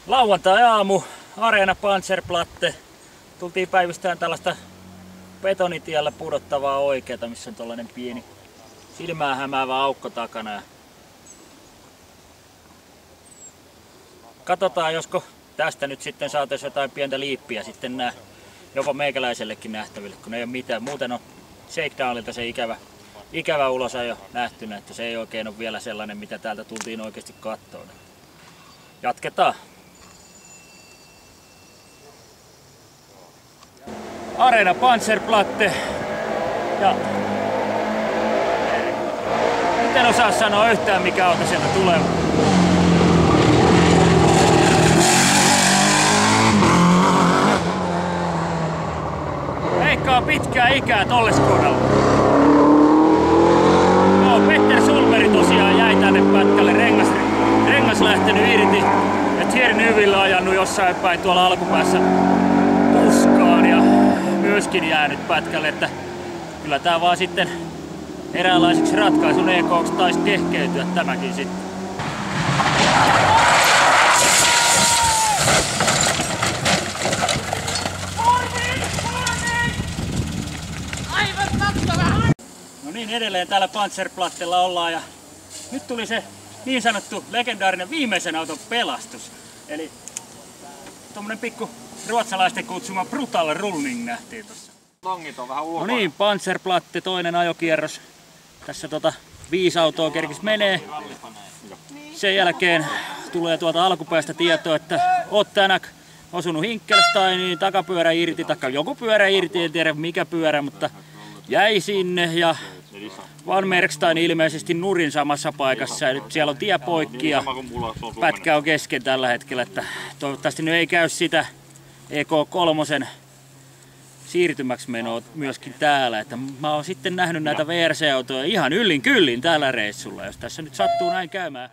Lauantai-aamu, Areena Panzerplatte. Tultiin päivystämään tällaista betonitiellä pudottavaa oikeeta, missä on tollanen pieni silmää hämäävä aukko takana. Ja katsotaan, josko tästä nyt sitten saataisiin jotain pientä liippiä sitten nää jopa meikäläisellekin nähtäville, kun ei ole mitään. Muuten on shakedownilta se ikävä ulos jo nähtynä, että se ei oikein ole vielä sellainen, mitä täältä tultiin oikeasti kattoon. Jatketaan. Areena Panzerplatte. Ja nyt en osaa sanoa yhtään, mikä auto sieltä tulee. Veikkaa pitkää ikää tolle Skodalla. No, Petter Sulmeri tosiaan jäi tänne pätkälle, rengas lähtenyt irti. Ja Thierry Neuville on ajanut jossain päin tuolla alkupäässä puskaan ja myöskin jäänyt pätkälle, että kyllä tää vaan sitten eräänlaiseksi ratkaisun EK:ksi taisi kehkeytyä tämäkin sitten. No niin, edelleen täällä Panzerplattella ollaan ja nyt tuli se niin sanottu legendaarinen viimeisen auton pelastus. Eli tommonen pikku ruotsalaisten kutsuma brutal running nähtiin tossa. Tongit on vähän ulkona. No niin, Panzerplatte, toinen ajokierros. Tässä 5 autoa kerkis menee. Sen jälkeen tulee tuolta alkupäästä tietoa, että oot tänään osunut Hinkelsteiniin, takapyörä irti, taikka joku pyörä irti, en tiedä mikä pyörä, mutta jäi sinne ja Van Merkstein ilmeisesti nurin samassa paikassa ja nyt siellä on tie poikki ja pätkä on kesken tällä hetkellä, että toivottavasti nyt ei käy sitä EK3 siirtymäksi menoa myöskin täällä, että mä oon sitten nähnyt näitä VRC-autoja ihan yllin kyllin tällä reissulla, jos tässä nyt sattuu näin käymään.